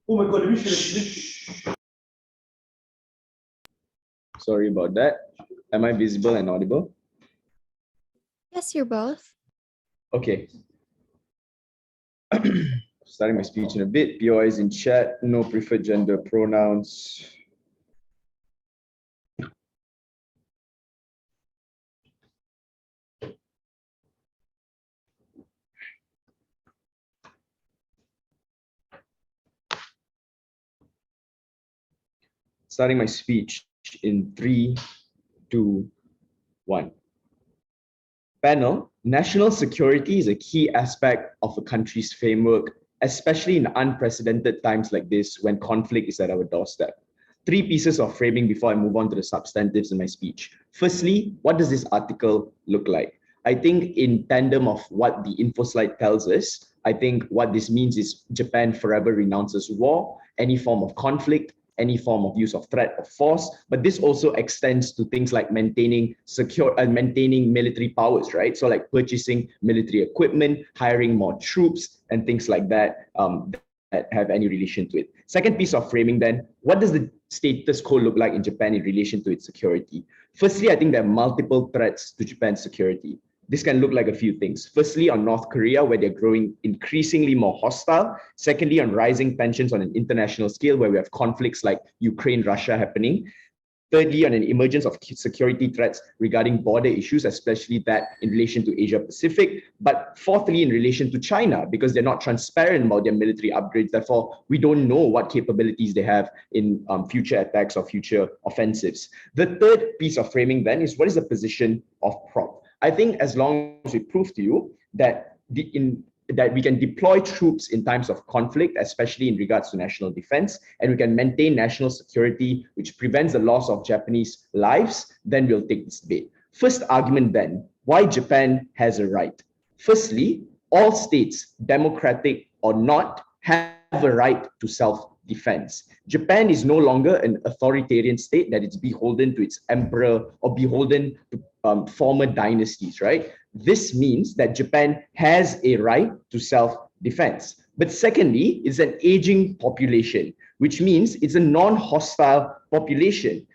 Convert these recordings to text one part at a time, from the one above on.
Oh my God, let me show. Sorry about that. Am I visible and audible? Yes, you're both. Okay. Starting my speech in a bit. POI is in chat. No preferred gender pronouns. Starting my speech in 3, 2, 1. Panel, national security is a key aspect of a country's framework, especially in unprecedented times like this when conflict is at our doorstep. 3 pieces of framing before I move on to the substantives in my speech. Firstly, what does this article look like? I think in tandem of what the info slide tells us, I think what this means is Japan forever renounces war, any form of conflict, any form of use of threat or force, but this also extends to things like maintaining maintaining military powers, right? So like purchasing military equipment, hiring more troops, and things like that that have any relation to it. Second piece of framing then, what does the status quo look like in Japan in relation to its security? Firstly, I think there are multiple threats to Japan's security. This can look like a few things. Firstly, on North Korea, where they're growing increasingly more hostile. Secondly, on rising tensions on an international scale, where we have conflicts like Ukraine, Russia happening. Thirdly, on an emergence of security threats regarding border issues, especially that in relation to Asia Pacific. But fourthly, in relation to China, because they're not transparent about their military upgrades. Therefore, we don't know what capabilities they have in future attacks or future offensives. The third piece of framing then is what is the position of PROP? I think as long as we prove to you that that we can deploy troops in times of conflict, especially in regards to national defense, and we can maintain national security, which prevents the loss of Japanese lives, then we'll take this debate. First argument then, why Japan has a right. Firstly, all states, democratic or not, have a right to self-defense. Japan is no longer an authoritarian state that is beholden to its emperor or beholden to former dynasties, right? This means that Japan has a right to self-defense. But secondly, it's an aging population, which means it's a non-hostile population.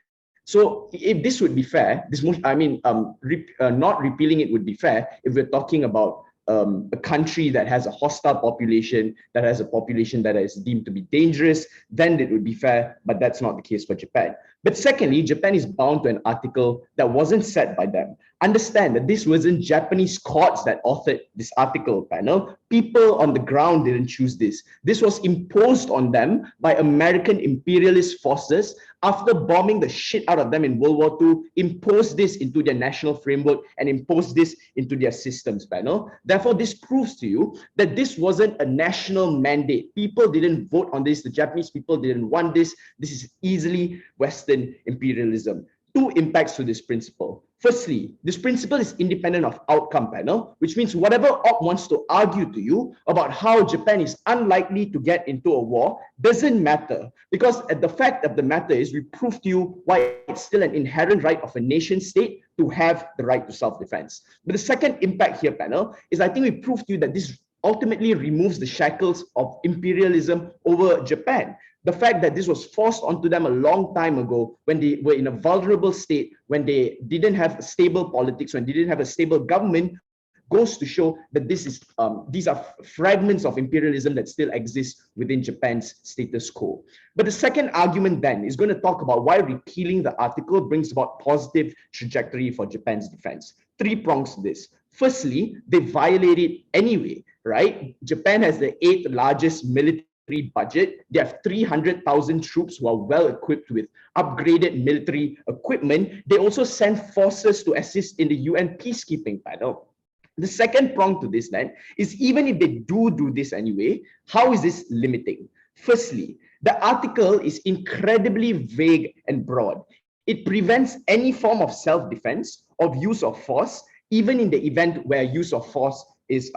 So if this would be fair, not repealing it would be fair if we're talking about a country that has a hostile population, that has a population that is deemed to be dangerous, then it would be fair, but that's not the case for Japan. But secondly, Japan is bound to an article that wasn't set by them. Understand that this wasn't Japanese courts that authored this article, panel. People on the ground didn't choose this. This was imposed on them by American imperialist forces after bombing the shit out of them in World War II, imposed this into their national framework and imposed this into their systems, panel. Therefore, this proves to you that this wasn't a national mandate. People didn't vote on this. The Japanese people didn't want this. This is easily Western imperialism. 2 impacts to this principle. Firstly, this principle is independent of outcome, panel, which means whatever Op wants to argue to you about how Japan is unlikely to get into a war doesn't matter, because the fact of the matter is we prove to you why it's still an inherent right of a nation state to have the right to self-defense. But the second impact here, panel, is I think we prove to you that this ultimately removes the shackles of imperialism over Japan. The fact that this was forced onto them a long time ago when they were in a vulnerable state, when they didn't have stable politics, when they didn't have a stable government, goes to show that these are fragments of imperialism that still exist within Japan's status quo. But the second argument then is going to talk about why repealing the article brings about positive trajectory for Japan's defense. 3 prongs to this. Firstly, they violate it anyway, right? Japan has the 8th largest military budget. They have 300,000 troops who are well equipped with upgraded military equipment. They also send forces to assist in the UN peacekeeping panel. The second prong to this then is even if they do this anyway, how is this limiting? Firstly, the article is incredibly vague and broad. It prevents any form of self-defense or use of force, even in the event where use of force is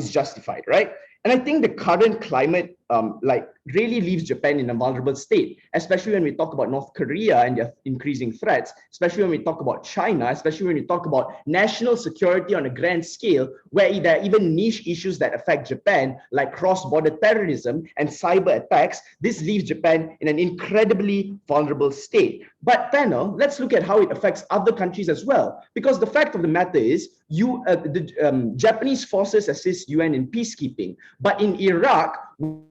justified, right? And I think the current climate like really leaves Japan in a vulnerable state, especially when we talk about North Korea and their increasing threats, especially when we talk about China, especially when we talk about national security on a grand scale, where there are even niche issues that affect Japan, like cross-border terrorism and cyber attacks. This leaves Japan in an incredibly vulnerable state. But panel, let's look at how it affects other countries as well, because the fact of the matter is, Japanese forces assist UN in peacekeeping, but in Iraq,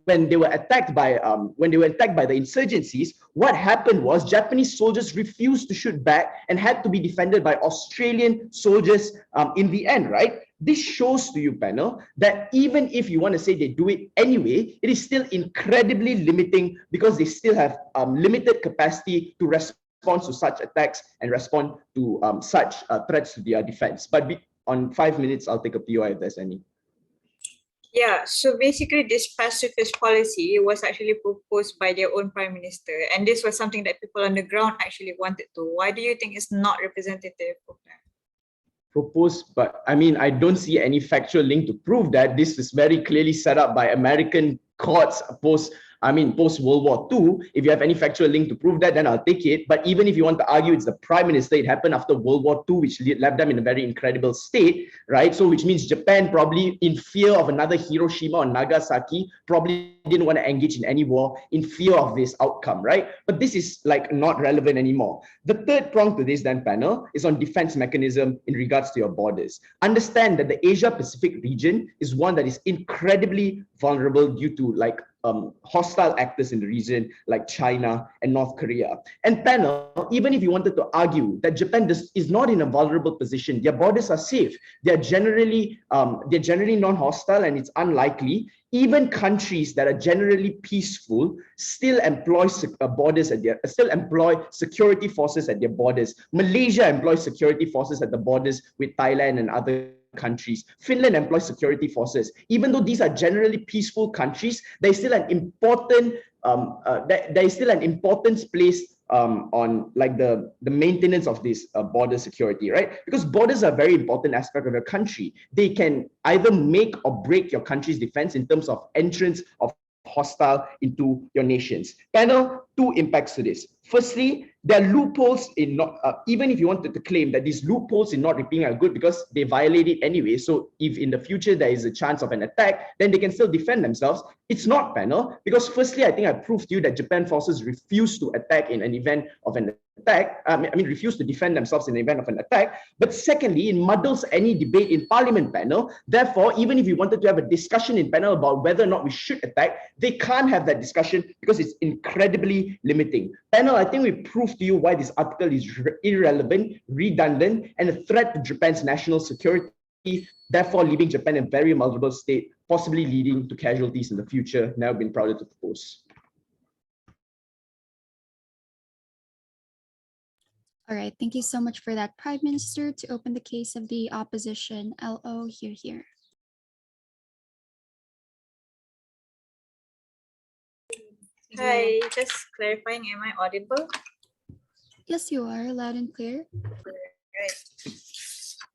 when they were attacked by the insurgencies, what happened was Japanese soldiers refused to shoot back and had to be defended by Australian soldiers in the end, right? This shows to you, panel, that even if you want to say they do it anyway, it is still incredibly limiting because they still have limited capacity to respond to such attacks and respond to such threats to their defense. But on 5 minutes, I'll take a POI if there's any. Yeah, so basically this pacifist policy was actually proposed by their own prime minister, and this was something that people on the ground actually wanted to. Why do you think it's not representative of them? Proposed, but I mean, I don't see any factual link to prove that. This is very clearly set up by American courts post World War II. If you have any factual link to prove that, then I'll take it. But even if you want to argue it's the prime minister, it happened after World War II, which left them in a very incredible state, right? So which means Japan, probably in fear of another Hiroshima or Nagasaki, probably didn't want to engage in any war in fear of this outcome, right? But this is like not relevant anymore. The third prong to this then, panel, is on defense mechanism in regards to your borders. Understand that the Asia Pacific region is one that is incredibly vulnerable due to like hostile actors in the region like China and North Korea. And panel, even if you wanted to argue that Japan is not in a vulnerable position, their borders are safe, they're generally non-hostile, and it's unlikely even countries that are generally peaceful still employ security forces at their borders. Malaysia employs security forces at the borders with Thailand and other countries. Finland employs security forces. Even though these are generally peaceful countries, there is still an important place on like the maintenance of this border security, right? Because borders are a very important aspect of your country. They can either make or break your country's defense in terms of entrance of hostile into your nations. Panel, two impacts to this. Firstly, there are loopholes in not, even if you wanted to claim that these loopholes in not repealing are good because they violate it anyway. So if in the future there is a chance of an attack, then they can still defend themselves. It's not, panel, because firstly, I think I proved to you that Japan forces refuse to attack in an event of an attack. Refuse to defend themselves in the event of an attack. But secondly, it muddles any debate in parliament, panel. Therefore, even if you wanted to have a discussion in panel about whether or not we should attack, they can't have that discussion because it's incredibly limiting. Panel, I think we proved to you why this article is irrelevant, redundant, and a threat to Japan's national security, therefore leaving Japan in a very vulnerable state, possibly leading to casualties in the future. Never been prouder to propose. All right, thank you so much for that, Prime Minister. To open the case of the opposition, LO, here. Hi, just clarifying, am I audible? Yes, you are, loud and clear. Right.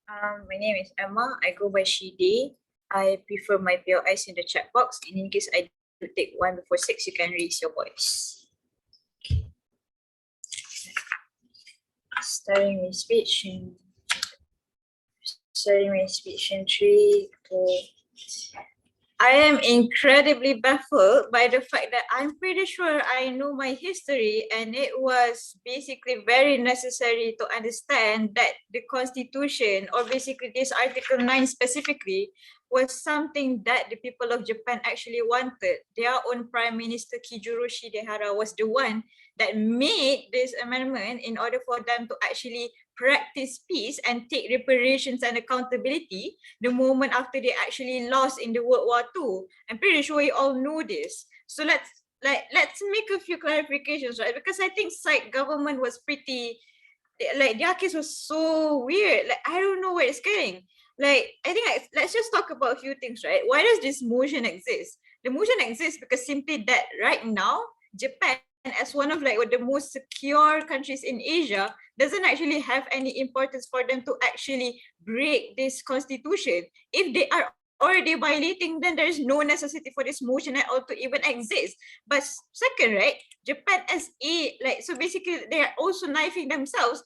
My name is Emma. I go by she, they. I prefer my POIs in the chat box. In case I do take 1 before 6, you can raise your voice. Starting with speech in 3, 2. I am incredibly baffled by the fact that I'm pretty sure I know my history, and it was basically very necessary to understand that the Constitution, or basically this Article 9 specifically, was something that the people of Japan actually wanted. Their own Prime Minister Kijuro Shidehara was the one that made this amendment in order for them to actually practice peace and take reparations and accountability the moment after they actually lost in the World War II. I'm pretty sure you all know this. So let's make a few clarifications, right? Because I think side government was pretty, like their case was so weird. Like I don't know where it's going. Like I think let's just talk about a few things, right? Why does this motion exist? The motion exists because simply that right now, Japan, as one of like the most secure countries in Asia, doesn't actually have any importance for them to actually break this constitution. If they are already violating, then there is no necessity for this motion at all to even exist. But second, right, Japan as so basically they are also knifing themselves,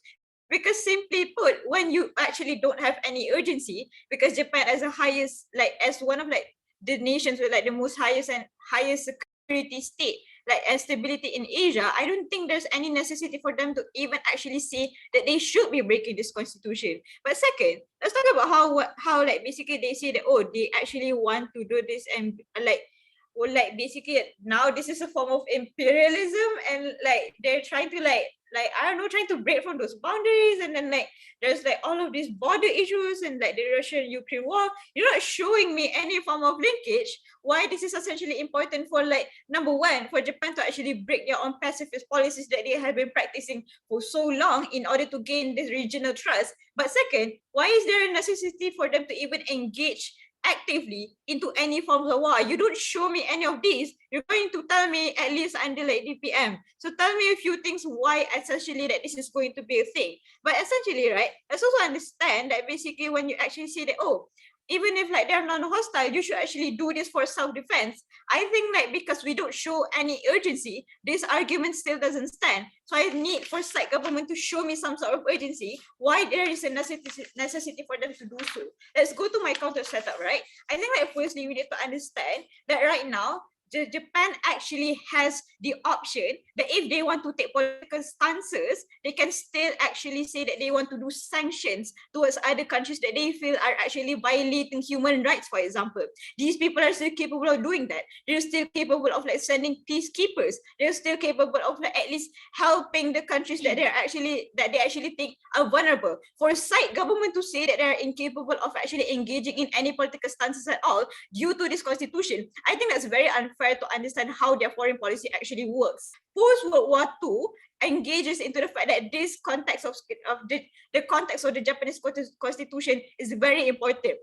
because simply put, when you actually don't have any urgency, because Japan as the highest, as one of the nations with the most highest security state, and stability in Asia, I don't think there's any necessity for them to even actually say that they should be breaking this constitution. But second, let's talk about how basically they say that, oh, they actually want to do this, and basically now this is a form of imperialism, and they're trying to I don't know, trying to break from those boundaries, and then there's all of these border issues and the Russian-Ukraine war. You're not showing me any form of linkage why this is essentially important for number one, for Japan to actually break their own pacifist policies that they have been practicing for so long in order to gain this regional trust. But second, why is there a necessity for them to even engage actively into any forms of war? You don't show me any of these. You're going to tell me at least until DPM. So tell me a few things why essentially that this is going to be a thing. But essentially, right, let's also understand that basically when you actually say that, oh, even if they're non-hostile, you should actually do this for self-defense. I think because we don't show any urgency, this argument still doesn't stand. So I need for state government to show me some sort of urgency why there is a necessity for them to do so. Let's go to my counter setup, right? I think firstly we need to understand that right now, Japan actually has the option that if they want to take political stances, they can still actually say that they want to do sanctions towards other countries that they feel are actually violating human rights, for example. These people are still capable of doing that. They're still capable of sending peacekeepers. They're still capable of at least helping the countries that they actually think are vulnerable. For a side government to say that they're incapable of actually engaging in any political stances at all due to this constitution, I think that's very unfair to understand how their foreign policy actually works. Post-World War II engages into the fact that this context of the context of the Japanese constitution is very important.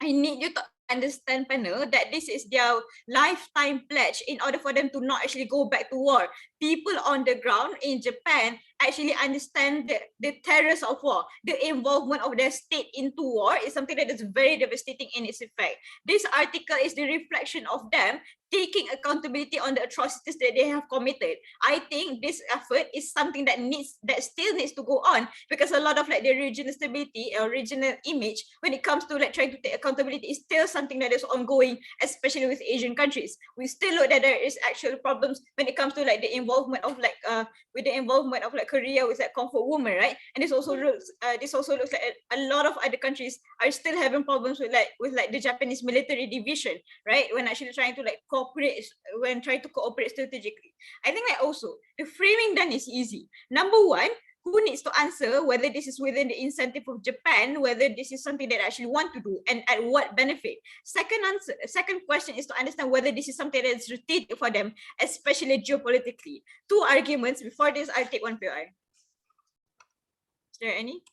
I need you to understand, panel, that this is their lifetime pledge in order for them to not actually go back to war. People on the ground in Japan actually understand the terrors of war. The involvement of their state into war is something that is very devastating in its effect. This article is the reflection of them taking accountability on the atrocities that they have committed. I think this effort is something that still needs to go on, because a lot of the regional stability or regional image when it comes to trying to take accountability is still something that is ongoing, especially with Asian countries. We still know that there is actual problems when it comes to the involvement of Korea with comfort woman, right? And this also looks like a lot of other countries are still having problems with the Japanese military division, right? When actually trying to cooperate strategically. I think also the framing done is easy. Number one, who needs to answer whether this is within the incentive of Japan, whether this is something that I actually want to do, and at what benefit. Second question is to understand whether this is something that is strategic for them, especially geopolitically. Two arguments. Before this, I'll take one PI. Is there any?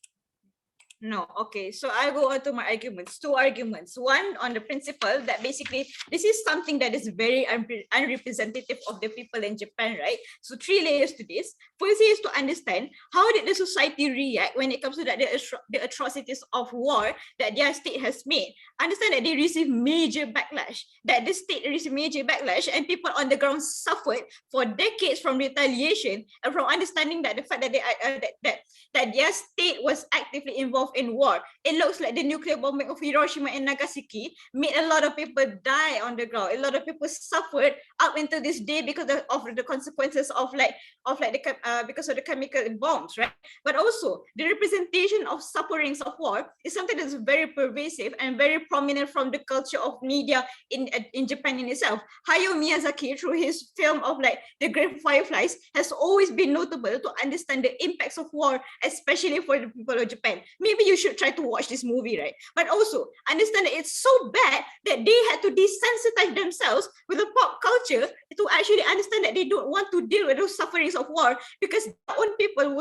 No. Okay, so I'll go on to my arguments. Two arguments. One on the principle that basically this is something that is very unrepresentative of the people in Japan, right? So three layers to this. First is to understand how did the society react when it comes to the atrocities of war that their state has made. Understand that they receive major backlash, that the state received major backlash, and people on the ground suffered for decades from retaliation and from understanding that the fact that that their state was actively involved in war. It looks like the nuclear bombing of Hiroshima and Nagasaki made a lot of people die on the ground. A lot of people suffered up until this day because of the consequences of because of the chemical bombs, right? But also the representation of sufferings of war is something that's very pervasive and very prominent from the culture of media in Japan in itself. Hayao Miyazaki, through his film of The Great Fireflies, has always been notable to understand the impacts of war, especially for the people of Japan. Maybe you should try to watch this movie, right? But also understand that it's so bad that they had to desensitize themselves with the pop culture to actually understand that they don't want to deal with those sufferings of war, because their own people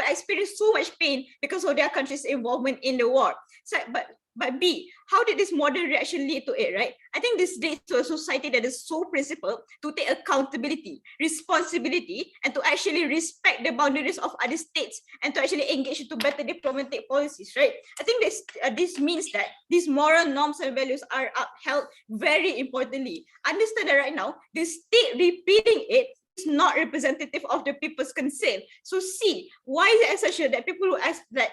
experienced so much pain because of their country's involvement in the war. So, but But B, how did this modern reaction lead to it, right? I think this leads to a society that is so principled to take accountability, responsibility, and to actually respect the boundaries of other states and to actually engage into better diplomatic policies, right? I think this means that these moral norms and values are upheld very importantly. Understand that right now, the state repealing it is not representative of the people's concern. So C, why is it essential that people who ask that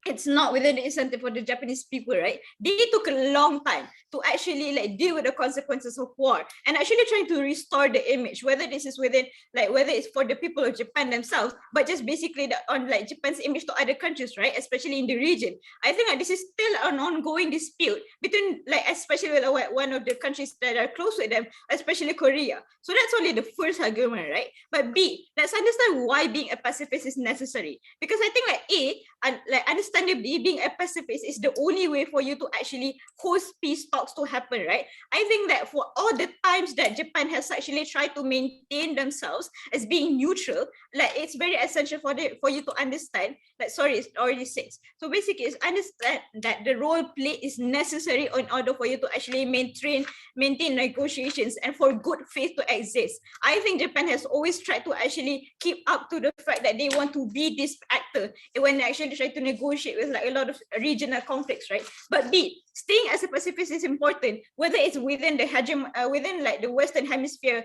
it's not within the incentive for the Japanese people, right? They took a long time to actually like deal with the consequences of war and actually trying to restore the image, whether this is within like whether it's for the people of Japan themselves, but just basically on like Japan's image to other countries, right? Especially in the region. I think that this is still an ongoing dispute between like especially with one of the countries that are close with them, especially Korea. So that's only the first argument, right? But B, let's understand why being a pacifist is necessary. Because I think like A, and like understandably, being a pacifist is the only way for you to actually host peace talks to happen, right? I think that for all the times that Japan has actually tried to maintain themselves as being neutral, like it's very essential for you to understand. Like sorry, it's already 6. So basically, it's understand that the role play is necessary in order for you to actually maintain negotiations and for good faith to exist. I think Japan has always tried to actually keep up to the fact that they want to be this actor when they actually try to negotiate with like a lot of regional conflicts, right? But B, staying as a pacifist is important, whether it's within the within like the Western Hemisphere,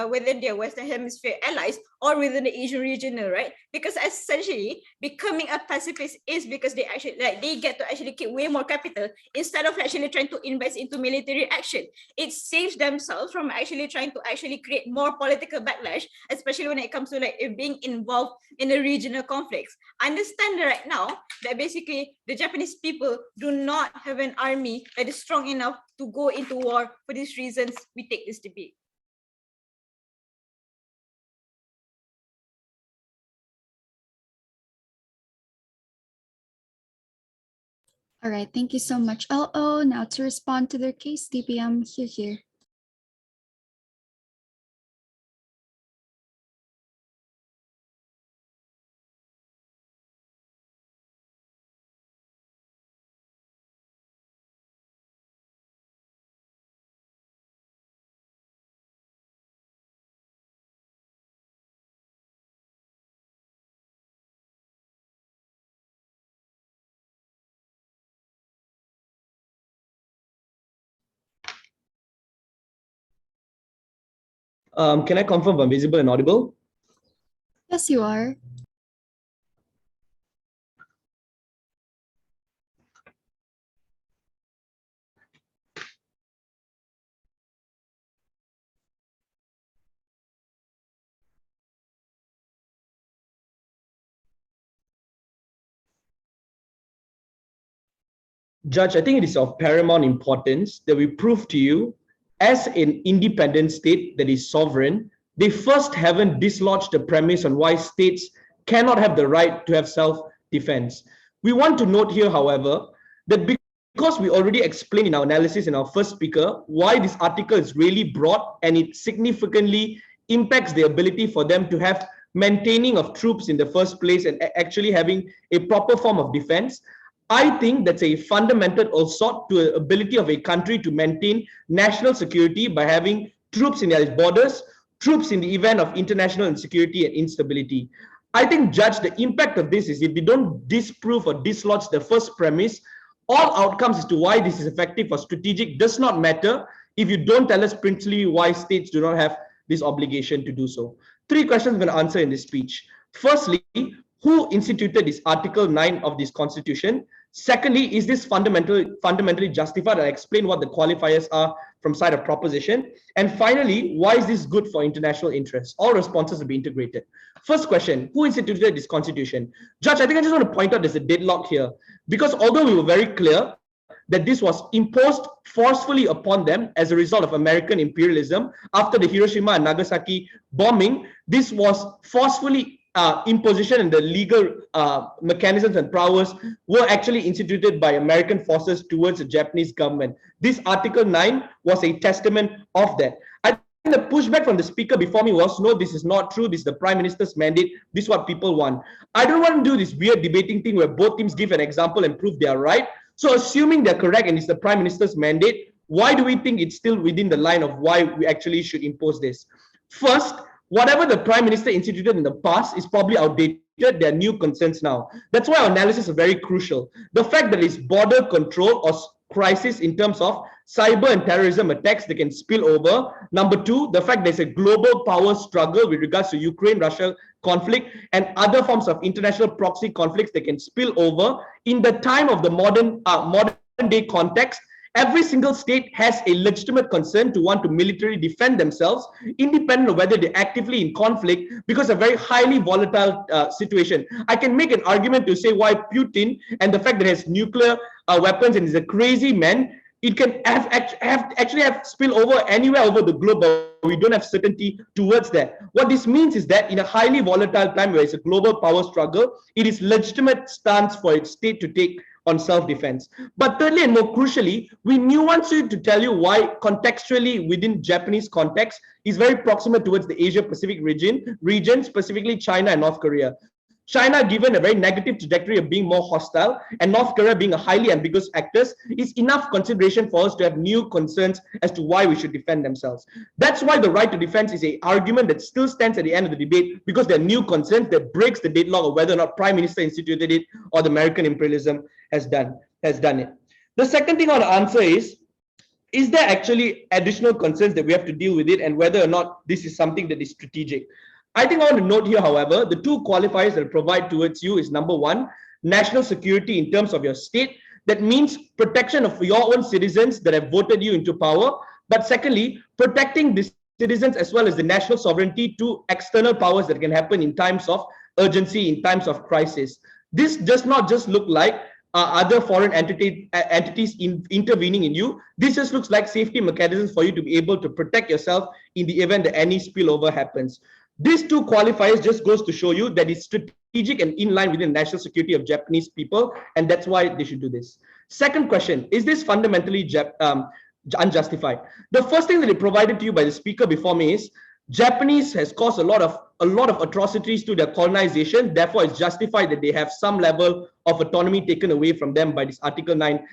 within their Western Hemisphere allies, or within the Asian regional, right? Because essentially, becoming a pacifist is because they actually like they get to actually keep way more capital instead of actually trying to invest into military action. It saves themselves from actually trying to actually create more political backlash, especially when it comes to like being involved in the regional conflicts. Understand right now that basically the Japanese people do not have an army that is strong enough to go into war. For these reasons, we take this debate. All right, thank you so much, LO. Now to respond to their case, DPM, here. Can I confirm I'm visible and audible? Yes, you are. Judge, I think it is of paramount importance that we prove to you, as an independent state that is sovereign, they first haven't dislodged the premise on why states cannot have the right to have self-defense. We want to note here, however, that because we already explained in our analysis in our first speaker why this article is really broad and it significantly impacts the ability for them to have maintaining of troops in the first place and actually having a proper form of defense. I think that's a fundamental assault to the ability of a country to maintain national security by having troops in their borders, troops in the event of international insecurity and instability. I think, Judge, the impact of this is if we don't disprove or dislodge the first premise, all outcomes as to why this is effective or strategic does not matter if you don't tell us principally why states do not have this obligation to do so. 3 questions I'm going to answer in this speech. Firstly, who instituted this Article 9 of this Constitution? Secondly, is this fundamentally justified? I'll explain what the qualifiers are from side of proposition. And finally, why is this good for international interests? All responses will be integrated. First question, who instituted this Constitution? Judge, I think I just want to point out there's a deadlock here. Because although we were very clear that this was imposed forcefully upon them as a result of American imperialism after the Hiroshima and Nagasaki bombing, this was forcefully imposition and the legal mechanisms and powers were actually instituted by American forces towards the Japanese government. This Article 9 was a testament of that. I think the pushback from the speaker before me was, no, this is not true. This is the Prime Minister's mandate. This is what people want. I don't want to do this weird debating thing where both teams give an example and prove they are right. So assuming they're correct and it's the Prime Minister's mandate, why do we think it's still within the line of why we actually should impose this? First, whatever the Prime Minister instituted in the past is probably outdated. There are new concerns now. That's why our analysis is very crucial. The fact that it's border control or crisis in terms of cyber and terrorism attacks that can spill over. Number two, the fact there's a global power struggle with regards to Ukraine-Russia conflict and other forms of international proxy conflicts that can spill over. In the time of the modern day context, every single state has a legitimate concern to want to militarily defend themselves, independent of whether they're actively in conflict, because a very highly volatile situation. I can make an argument to say why Putin and the fact that he has nuclear weapons and is a crazy man, it can actually have spill over anywhere over the globe, but we don't have certainty towards that. What this means is that in a highly volatile time where it's a global power struggle, it is legitimate stance for its state to take on self-defense. But thirdly and more crucially, we nuance it to tell you why contextually within Japanese context is very proximate towards the Asia-Pacific region, specifically China and North Korea. China, given a very negative trajectory of being more hostile, and North Korea being a highly ambiguous actors, is enough consideration for us to have new concerns as to why we should defend themselves. That's why the right to defense is an argument that still stands at the end of the debate, because there are new concerns that breaks the deadlock of whether or not Prime Minister instituted it or the American imperialism has done it. The second thing I want to answer is there actually additional concerns that we have to deal with it, and whether or not this is something that is strategic? I think I want to note here, however, the two qualifiers that I provide towards you is number one, national security in terms of your state. That means protection of your own citizens that have voted you into power. But secondly, protecting the citizens as well as the national sovereignty to external powers that can happen in times of urgency, in times of crisis. This does not just look like other foreign entities intervening in you. This just looks like safety mechanisms for you to be able to protect yourself in the event that any spillover happens. These two qualifiers just goes to show you that it's strategic and in line with the national security of Japanese people, and that's why they should do this. Second question, is this fundamentally unjustified? The first thing that is provided to you by the speaker before me is Japanese has caused a lot of atrocities to their colonization. Therefore, it's justified that they have some level of autonomy taken away from them by this Article 9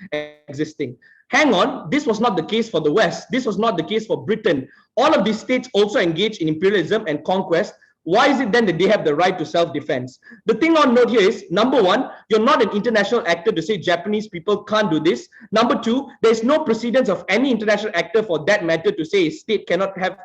existing. Hang on, this was not the case for the West. This was not the case for Britain. All of these states also engage in imperialism and conquest. Why is it then that they have the right to self-defense? The thing on note here is, number one, you're not an international actor to say Japanese people can't do this. Number two, there's no precedence of any international actor for that matter to say a state cannot have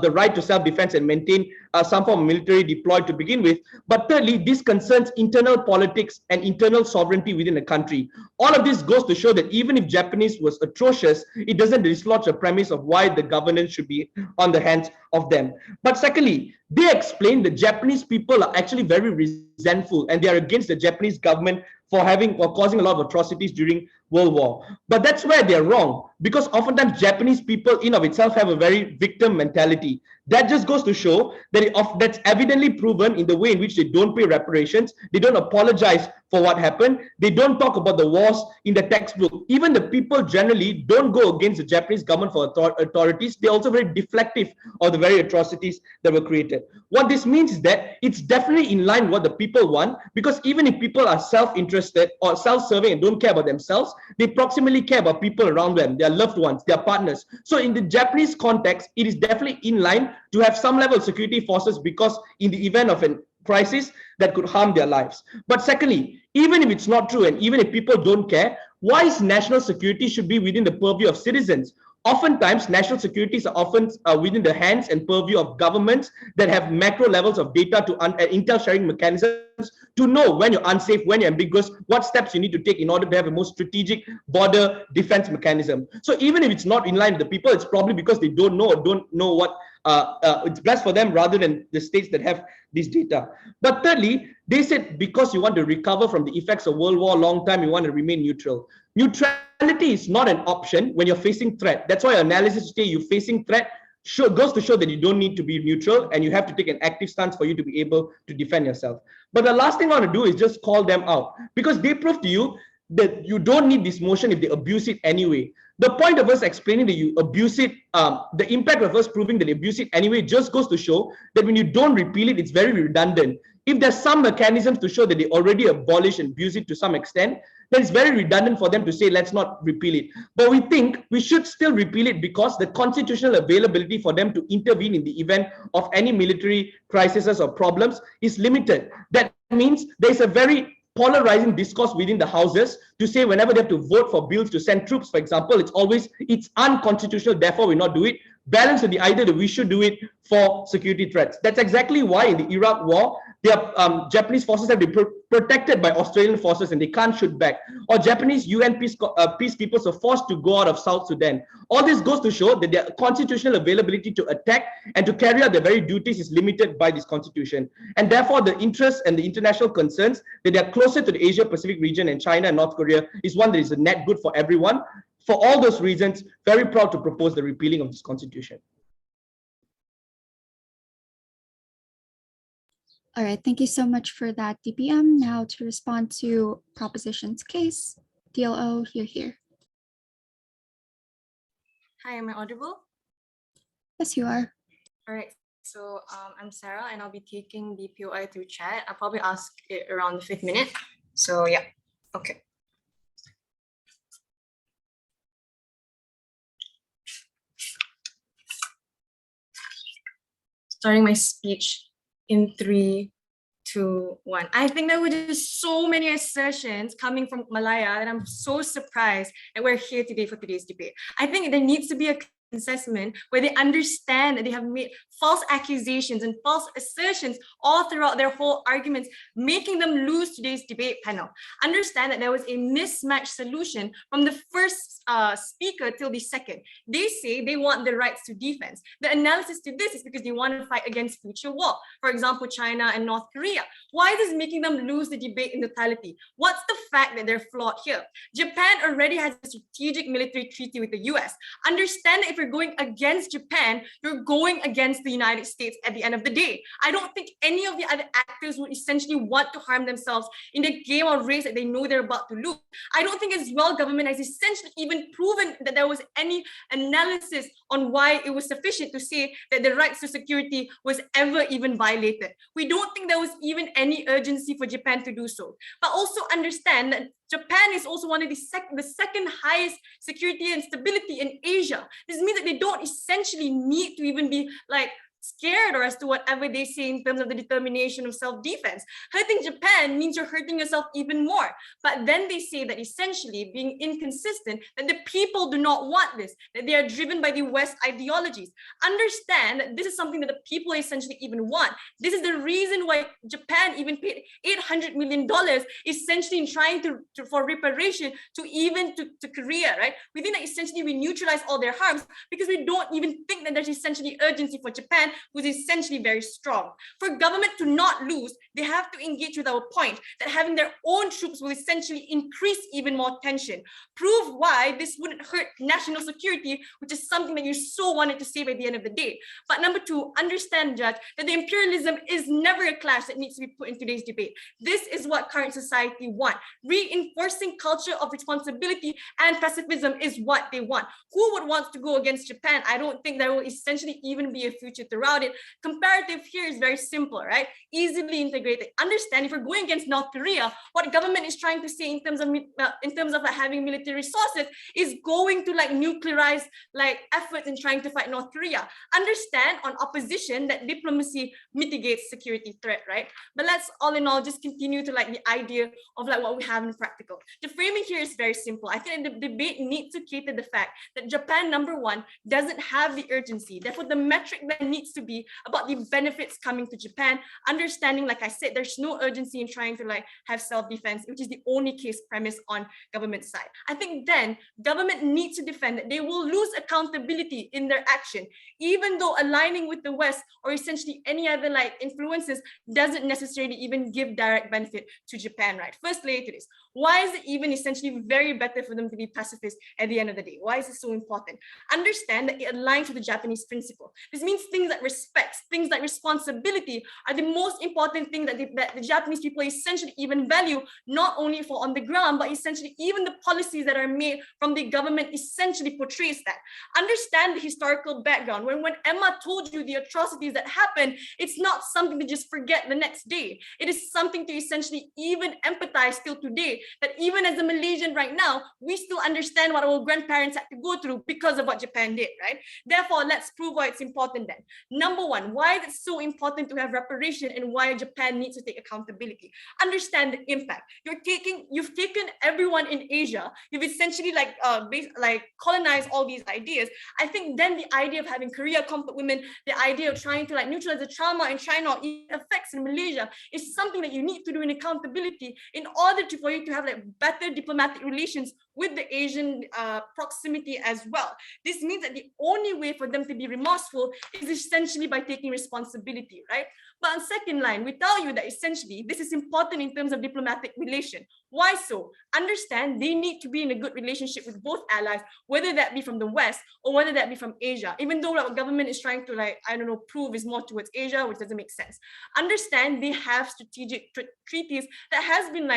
the right to self-defense and maintain some form of military deployed to begin with. But thirdly, this concerns internal politics and internal sovereignty within a country. All of this goes to show that even if Japanese was atrocious, it doesn't dislodge the premise of why the governance should be on the hands of them. But secondly, they explain that Japanese people are actually very resentful and they are against the Japanese government for causing a lot of atrocities during World War. But that's where they're wrong, because oftentimes Japanese people in of itself have a very victim mentality. That just goes to show that that's evidently proven in the way in which they don't pay reparations, they don't apologize for what happened, they don't talk about the wars in the textbook. Even the people generally don't go against the Japanese government for authorities. They're also very deflective of the very atrocities that were created. What this means is that it's definitely in line with what the people want, because even if people are self-interested or self-serving and don't care about themselves, they proximally care about people around them, their loved ones, their partners. So in the Japanese context, it is definitely in line to have some level of security forces, because in the event of a crisis that could harm their lives. But secondly, even if it's not true and even if people don't care, why is national security should be within the purview of citizens? Oftentimes, national securities are often within the hands and purview of governments that have macro levels of data to intel sharing mechanisms to know when you're unsafe, when you're ambiguous, what steps you need to take in order to have a more strategic border defense mechanism. So even if it's not in line with the people, it's probably because they don't know what it's best for them rather than the states that have this data. But thirdly, they said because you want to recover from the effects of World War a long time, you want to remain neutral. Neutrality is not an option when you're facing threat. That's why analysis say you're facing threat goes to show that you don't need to be neutral and you have to take an active stance for you to be able to defend yourself. But the last thing I want to do is just call them out, because they prove to you that you don't need this motion if they abuse it anyway. The point of us explaining that you abuse it, the impact of us proving that they abuse it anyway just goes to show that when you don't repeal it, it's very redundant. If there's some mechanisms to show that they already abolish and abuse it to some extent, then it's very redundant for them to say, let's not repeal it. But we think we should still repeal it because the constitutional availability for them to intervene in the event of any military crises or problems is limited. That means there's a very polarizing discourse within the houses to say whenever they have to vote for bills to send troops, for example, it's unconstitutional, therefore we not do it. Balance to the idea that we should do it for security threats. That's exactly why in the Iraq war, their Japanese forces have been protected by Australian forces and they can't shoot back. Or Japanese UN peacekeepers are forced to go out of South Sudan. All this goes to show that their constitutional availability to attack and to carry out their very duties is limited by this constitution. And therefore, the interests and the international concerns that they are closer to the Asia-Pacific region and China and North Korea is one that is a net good for everyone. For all those reasons, very proud to propose the repealing of this constitution. All right, thank you so much for that, DPM. Now to respond to proposition's case, DLO, here. Hi, am I audible? Yes, you are. All right, so I'm Sarah and I'll be taking the POI through chat. I'll probably ask it around the 5th minute. So yeah, okay. Starting my speech in 3, 2, 1. I think there were just so many assertions coming from Malaya that I'm so surprised that we're here today for today's debate. I think there needs to be a assessment where they understand that they have made false accusations and false assertions all throughout their whole arguments, making them lose today's debate panel. Understand that there was a mismatched solution from the first speaker till the second. They say they want the rights to defense. The analysis to this is because they want to fight against future war. For example, China and North Korea. Why is this making them lose the debate in totality? What's the fact that they're flawed here? Japan already has a strategic military treaty with the US. Understand that if you're going against Japan, you're going against the United States at the end of the day. I don't think any of the other actors would essentially want to harm themselves in the game or race that they know they're about to lose. I don't think as well government has essentially even proven that there was any analysis on why it was sufficient to say that the rights to security was ever even violated. We don't think there was even any urgency for Japan to do so. But also understand that Japan is also one of the second highest security and stability in Asia. This means that they don't essentially need to even be like scared or as to whatever they say in terms of the determination of self-defense. Hurting Japan means you're hurting yourself even more. But then they say that essentially being inconsistent, that the people do not want this, that they are driven by the West ideologies. Understand that this is something that the people essentially even want. This is the reason why Japan even paid $800 million essentially in trying for reparation to Korea, right? We think that essentially we neutralize all their harms because we don't even think that there's essentially urgency for Japan, who's essentially very strong. For government to not lose, they have to engage with our point that having their own troops will essentially increase even more tension. Prove why this wouldn't hurt national security, which is something that you so wanted to save at the end of the day. But number two, understand, Judge, that the imperialism is never a clash that needs to be put in today's debate. This is what current society wants. Reinforcing culture of responsibility and pacifism is what they want. Who would want to go against Japan? I don't think there will essentially even be a future throughout it. Comparative here is very simple, right? Easily integrated. Understand if you're going against North Korea, what government is trying to say in terms of having military resources is going to like nuclearize like efforts in trying to fight North Korea. Understand on opposition that diplomacy mitigates security threat, right? But let's all in all just continue to like the idea of like what we have in practical. The framing here is very simple. I think the debate needs to cater the fact that Japan, number one, doesn't have the urgency. Therefore, the metric that needs to be about the benefits coming to Japan, understanding, like I said, there's no urgency in trying to like have self-defense, which is the only case premise on government side. I think then government needs to defend that they will lose accountability in their action, even though aligning with the West or essentially any other like influences doesn't necessarily even give direct benefit to Japan, right? Firstly, to this, why is it even essentially very better for them to be pacifist at the end of the day? Why is it so important? Understand that it aligns with the Japanese principle. This means things like respect, things like responsibility are the most important things something that the Japanese people essentially even value, not only for on the ground, but essentially even the policies that are made from the government essentially portrays that. Understand the historical background. When Emma told you the atrocities that happened, it's not something to just forget the next day. It is something to essentially even empathize still today, that even as a Malaysian right now, we still understand what our grandparents had to go through because of what Japan did, right? Therefore, let's prove why it's important then. Number one, why it's so important to have reparation and why Japan needs to take accountability. Understand the impact. You've taken everyone in Asia, you've essentially colonized all these ideas. I think then the idea of having career comfort women, the idea of trying to neutralize the trauma in China or effects in Malaysia is something that you need to do in accountability in order for you to have better diplomatic relations with the Asian proximity as well. This means that the only way for them to be remorseful is essentially by taking responsibility, right? But on second line, we tell you that essentially this is important in terms of diplomatic relation. Why so? Understand they need to be in a good relationship with both allies, whether that be from the West or whether that be from Asia, even though our government is trying to prove is more towards Asia, which doesn't make sense. Understand they have strategic treaties that has been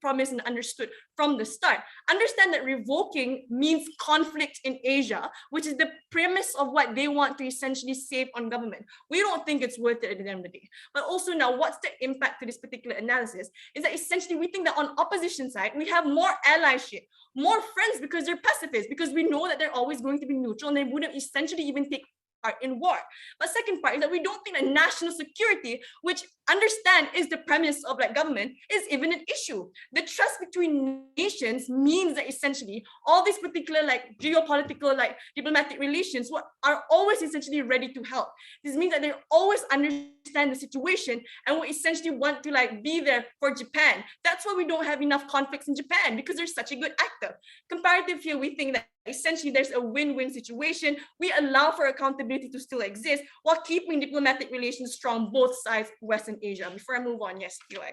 promised and understood from the start. Understand that revoking means conflict in Asia, which is the premise of what they want to essentially save on government. We don't think it's worth it at the end of the day. But also now, what's the impact to this particular analysis is that essentially we think that on opposition side, we have more allyship, more friends because they're pacifists, because we know that they're always going to be neutral and they wouldn't essentially even take part in war. But second part is that we don't think that national security, which understand is the premise of government, is even an issue. The trust between nations means that essentially all these particular geopolitical diplomatic relations are always essentially ready to help. This means that they always understand the situation and will essentially want to be there for Japan. That's why we don't have enough conflicts in Japan, because they're such a good actor. Comparative here, we think that essentially there's a win-win situation. We allow for accountability to still exist while keeping diplomatic relations strong both sides, West and Asia. Before I move on, yes, Eli.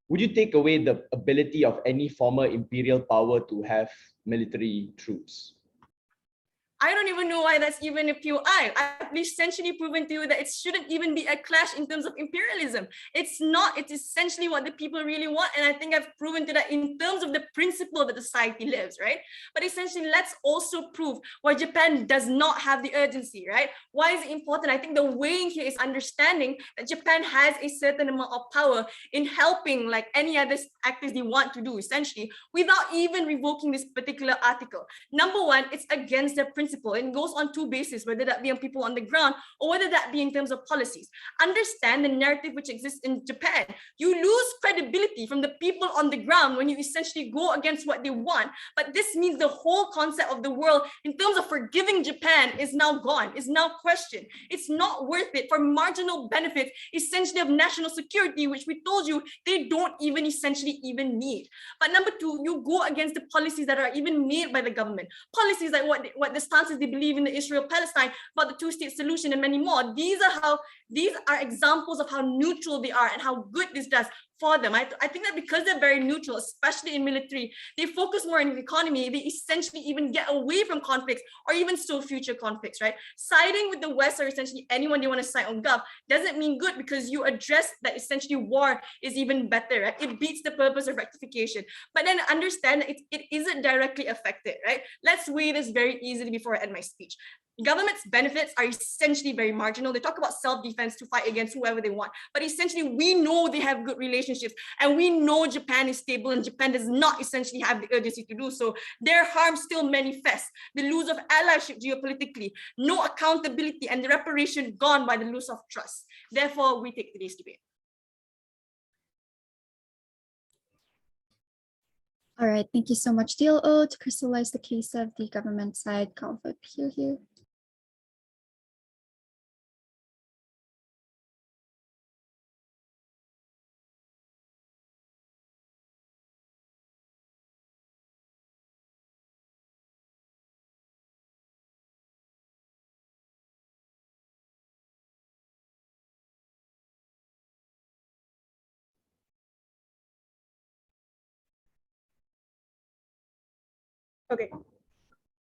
Would you take away the ability of any former imperial power to have military troops? I don't even know why that's even a POI. I've essentially proven to you that it shouldn't even be a clash in terms of imperialism. It's not, it's essentially what the people really want. And I think I've proven to that in terms of the principle that the society lives, right? But essentially, let's also prove why Japan does not have the urgency, right? Why is it important? I think the weighing here is understanding that Japan has a certain amount of power in helping any other actors they want to do, essentially, without even revoking this particular article. Number one, it's against the principle. And goes on two bases, whether that be on people on the ground or whether that be in terms of policies. Understand the narrative which exists in Japan. You lose credibility from the people on the ground when you essentially go against what they want. But this means the whole concept of the world in terms of forgiving Japan is now gone, is now questioned. It's not worth it for marginal benefits, essentially of national security, which we told you they don't even essentially even need. But number two, you go against the policies that are even made by the government. Policies like what the stances they believe in the Israel-Palestine, about the two-state solution and many more. These are examples of how neutral they are and how good this does for them. I think that because they're very neutral, especially in military, they focus more on the economy, they essentially even get away from conflicts or even still future conflicts, right? Siding with the West or essentially anyone they want to side on Gulf doesn't mean good, because you address that essentially war is even better, right? It beats the purpose of rectification. But then understand that it isn't directly affected, right? Let's weigh this very easily before I end my speech. Government's benefits are essentially very marginal. They talk about self-defense to fight against whoever they want, but essentially we know they have good relationships and we know Japan is stable and Japan does not essentially have the urgency to do so. Their harm still manifests. The loss of allyship geopolitically, no accountability, and the reparation gone by the loss of trust. Therefore, we take today's debate. All right, thank you so much, DLO. To crystallize the case of the government side, conflict here. Okay,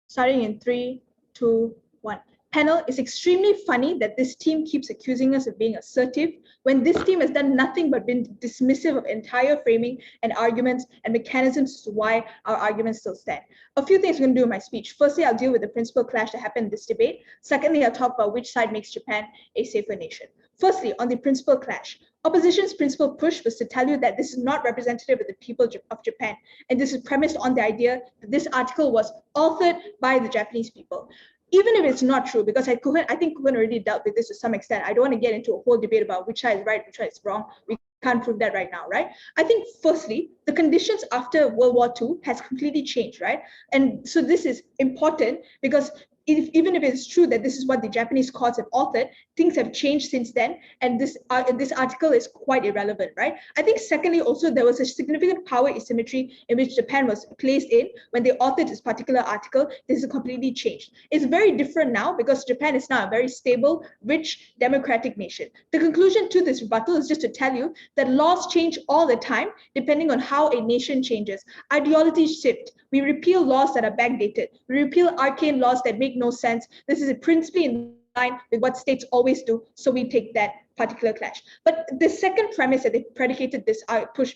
starting in 3, 2, 1. Panel, it's extremely funny that this team keeps accusing us of being assertive when this team has done nothing but been dismissive of entire framing and arguments and mechanisms as to why our arguments still stand. A few things I'm going to do in my speech. Firstly, I'll deal with the principal clash that happened in this debate. Secondly, I'll talk about which side makes Japan a safer nation. Firstly, on the principal clash, opposition's principal push was to tell you that this is not representative of the people of Japan, and this is premised on the idea that this article was authored by the Japanese people. Even if it's not true, because I think Kuhan already dealt with this to some extent. I don't want to get into a whole debate about which side is right, which side is wrong. We can't prove that right now, right? I think firstly, the conditions after World War II has completely changed, right? And so this is important because even if it's true that this is what the Japanese courts have authored, things have changed since then, and this article is quite irrelevant, right? I think secondly, also there was a significant power asymmetry in which Japan was placed in when they authored this particular article. This is completely changed. It's very different now because Japan is now a very stable, rich, democratic nation. The conclusion to this rebuttal is just to tell you that laws change all the time depending on how a nation changes. Ideologies shift. We repeal laws that are backdated. We repeal arcane laws that make no sense. This is principally in line with what states always do, so we take that particular clash. But the second premise that they predicated this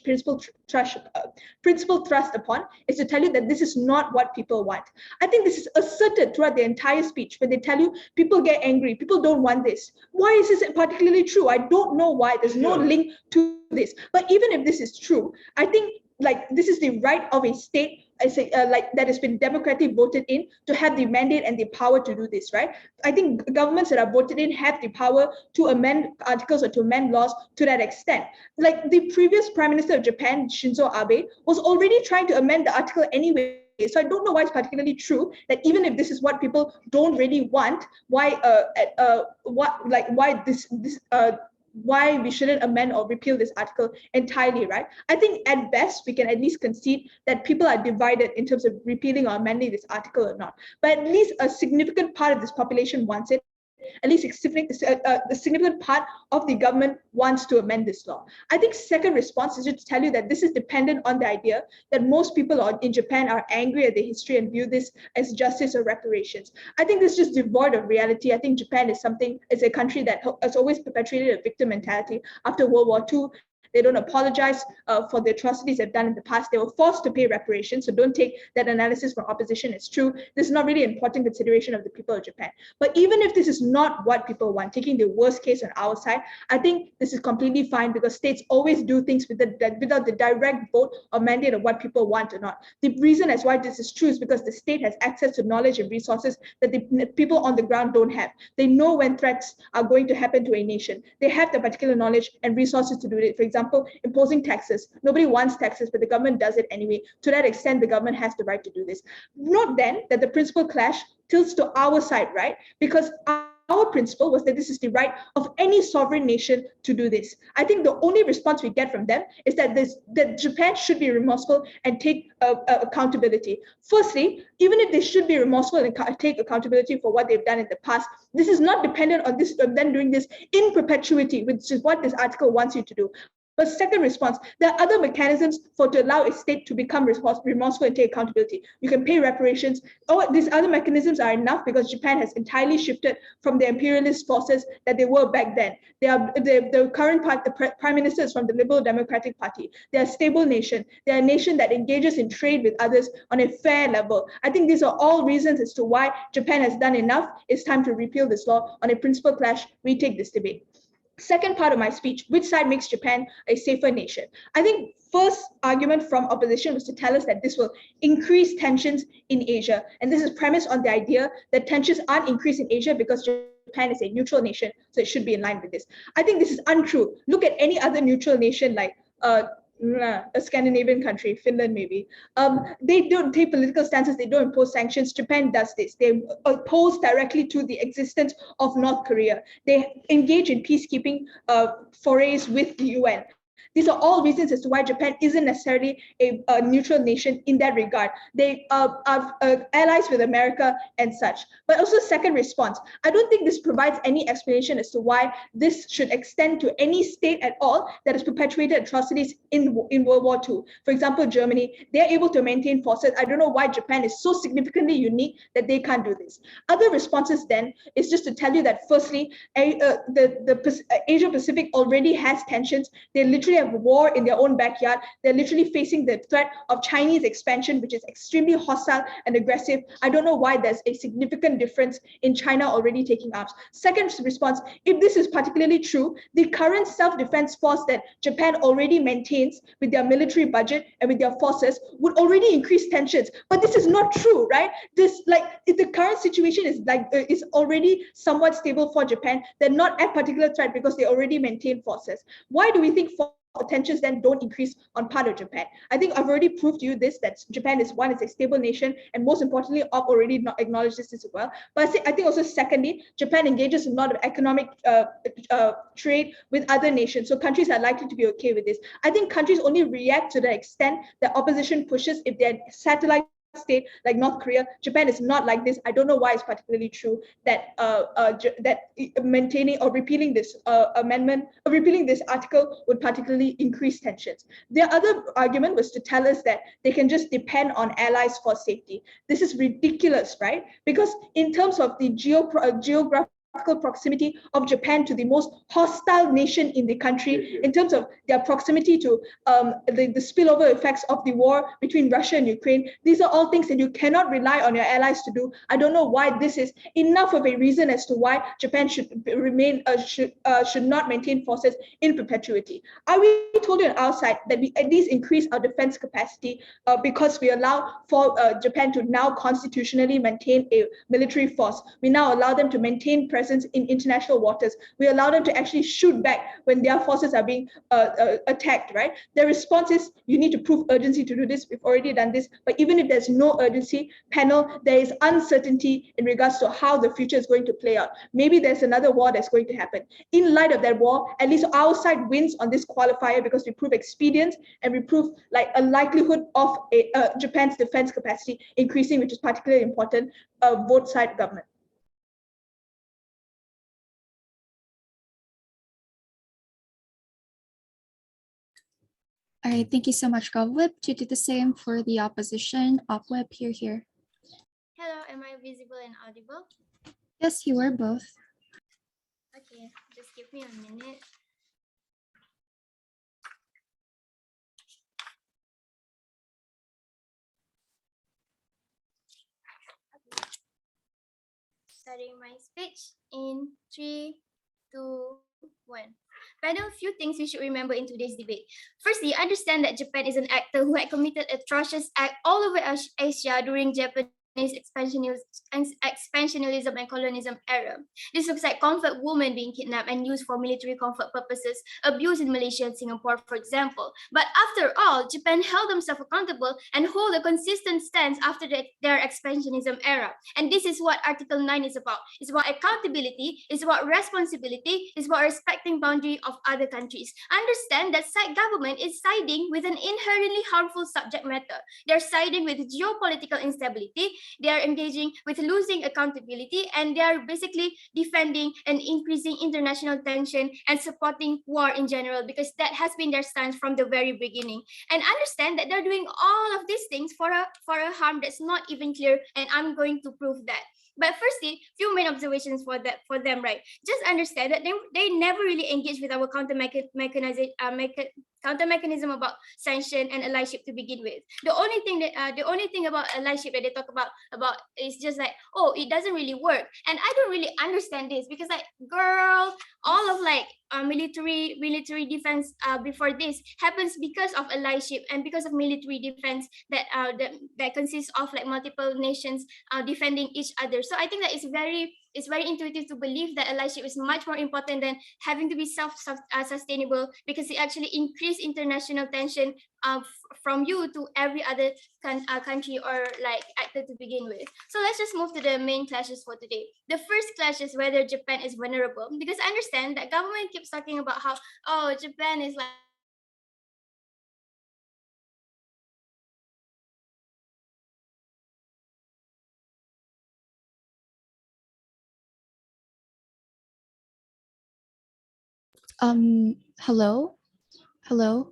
principal thrust upon is to tell you that this is not what people want. I think this is asserted throughout the entire speech when they tell you people get angry, people don't want this. Why is this particularly true? I don't know why. There's no link to this. But even if this is true, I think this is the right of a state, I say, that has been democratically voted in to have the mandate and the power to do this, right? I think governments that are voted in have the power to amend articles or to amend laws to that extent. Like the previous Prime Minister of Japan, Shinzo Abe, was already trying to amend the article anyway. So I don't know why it's particularly true that even if this is what people don't really want, why we shouldn't amend or repeal this article entirely, right? I think at best, we can at least concede that people are divided in terms of repealing or amending this article or not. But at least a significant part of this population wants it. At least the significant part of the government wants to amend this law. I think second response is just to tell you that this is dependent on the idea that most people in Japan are angry at the history and view this as justice or reparations. I think this is just devoid of reality. I think Japan is a country that has always perpetuated a victim mentality. After World War II, they don't apologize for the atrocities they've done in the past. They were forced to pay reparations. So don't take that analysis from opposition as true. This is not really an important consideration of the people of Japan. But even if this is not what people want, taking the worst case on our side, I think this is completely fine because states always do things without the direct vote or mandate of what people want or not. The reason as why this is true is because the state has access to knowledge and resources that the people on the ground don't have. They know when threats are going to happen to a nation. They have the particular knowledge and resources to do it. For example, imposing taxes. Nobody wants taxes, but the government does it anyway. To that extent, the government has the right to do this. Note then that the principal clash tilts to our side, right? Because our principle was that this is the right of any sovereign nation to do this. I think the only response we get from them is that Japan should be remorseful and take accountability. Firstly, even if they should be remorseful and take accountability for what they've done in the past, this is not dependent on them doing this in perpetuity, which is what this article wants you to do. But second response, there are other mechanisms to allow a state to become remorseful and take accountability. You can pay reparations. These other mechanisms are enough because Japan has entirely shifted from the imperialist forces that they were back then. The current prime minister is from the Liberal Democratic Party. They are a stable nation. They are a nation that engages in trade with others on a fair level. I think these are all reasons as to why Japan has done enough. It's time to repeal this law. On a principal clash, we take this debate. Second part of my speech, which side makes Japan a safer nation? I think first argument from opposition was to tell us that this will increase tensions in Asia. And this is premised on the idea that tensions aren't increased in Asia because Japan is a neutral nation, so it should be in line with this. I think this is untrue. Look at any other neutral nation like a Scandinavian country, Finland maybe. They don't take political stances, they don't impose sanctions. Japan does this. They oppose directly to the existence of North Korea. They engage in peacekeeping forays with the UN. These are all reasons as to why Japan isn't necessarily a neutral nation in that regard. They are allies with America and such. But also, second response, I don't think this provides any explanation as to why this should extend to any state at all that has perpetuated atrocities in World War II. For example, Germany, they're able to maintain forces. I don't know why Japan is so significantly unique that they can't do this. Other responses then is just to tell you that firstly, Asia Pacific already has tensions. They literally have war in their own backyard. They're literally facing the threat of Chinese expansion, which is extremely hostile and aggressive. I don't know why there's a significant difference in China already taking arms. Second response, if this is particularly true, the current self-defense force that Japan already maintains with their military budget and with their forces would already increase tensions. But this is not true, right? This, like, if the current situation is already somewhat stable for Japan, they're not at particular threat because they already maintain forces. Why do we think tensions then don't increase on part of Japan? I think I've already proved to you this, that Japan is a stable nation, and most importantly, I've already acknowledged this as well. But I think also secondly, Japan engages in a lot of economic trade with other nations, so countries are likely to be okay with this. I think countries only react to the extent that opposition pushes if they're satellite state like North Korea. Japan is not like this. I don't know why it's particularly true that maintaining or repealing this amendment, or repealing this article would particularly increase tensions. Their other argument was to tell us that they can just depend on allies for safety. This is ridiculous, right? Because in terms of the geographical proximity of Japan to the most hostile nation in the country, in terms of their proximity to the spillover effects of the war between Russia and Ukraine, these are all things that you cannot rely on your allies to do. I don't know why this is enough of a reason as to why Japan should not maintain forces in perpetuity. We told you on our side that we at least increase our defense capacity because we allow for Japan to now constitutionally maintain a military force. We now allow them to maintain presence in international waters. We allow them to actually shoot back when their forces are being attacked, right? The response is, you need to prove urgency to do this. We've already done this. But even if there's no urgency, panel, there is uncertainty in regards to how the future is going to play out. Maybe there's another war that's going to happen. In light of that war, at least our side wins on this qualifier because we prove expedience and we prove like a likelihood of Japan's defense capacity increasing, which is particularly important, both side government. All right, thank you so much, GovWhip. To do the same for the opposition, OpWhip, here. Hello, am I visible and audible? Yes, you are both. Okay, just give me a minute. Okay. Starting my speech in 3, 2, 1. Panel, few things we should remember in today's debate. Firstly, understand that Japan is an actor who had committed atrocious acts all over Asia during Japanese expansionism and colonialism era. This looks like comfort women being kidnapped and used for military comfort purposes, abused in Malaysia and Singapore, for example. But after all, Japan held themselves accountable and hold a consistent stance after their expansionism era. And this is what Article 9 is about. It's about accountability, it's about responsibility, it's about respecting boundary of other countries. Understand that side government is siding with an inherently harmful subject matter. They're siding with geopolitical instability, they are engaging with losing accountability, and they are basically defending and increasing international tension and supporting war in general, because that has been their stance from the very beginning. And understand that they're doing all of these things for a harm that's not even clear, and I'm going to prove that. But firstly, few main observations for them, right? Just understand that they never really engage with our counter mechanism about sanction and allyship to begin with. The only thing about allyship that they talk about is just like, oh, it doesn't really work. And I don't really understand this, because like, girl, all of like military defense before this happens because of allyship and because of military defense that consists of like multiple nations defending each other. So I think that it's very intuitive to believe that allyship is much more important than having to be sustainable, because it actually increases international tension from you to every other country or like actor to begin with. So let's just move to the main clashes for today. The first clash is whether Japan is vulnerable, because I understand that government keeps talking about how, oh, Japan is like Hello? Hello?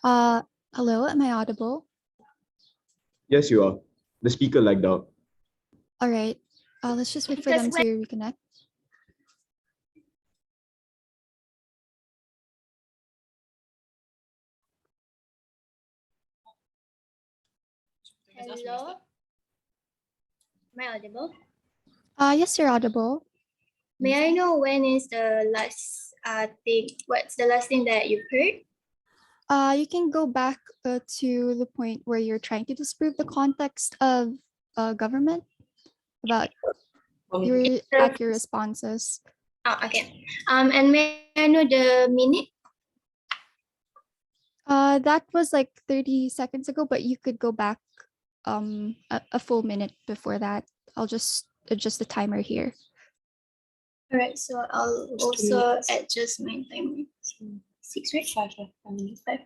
Hello, am I audible? Yes, you are. The speaker lagged out. All right. Let's just wait for Because them to reconnect. hello, am I audible? Yes, you're audible. May I know when is the last thing? What's the last thing that you've heard? You can go back to the point where you're trying to disprove the context of government about your accurate responses. Oh, okay. And may I know the minute? That was like 30 seconds ago, but you could go back a full minute before that. I'll just adjust the timer here. All right, so I'll also adjust my timer. 6, right? 5. 5.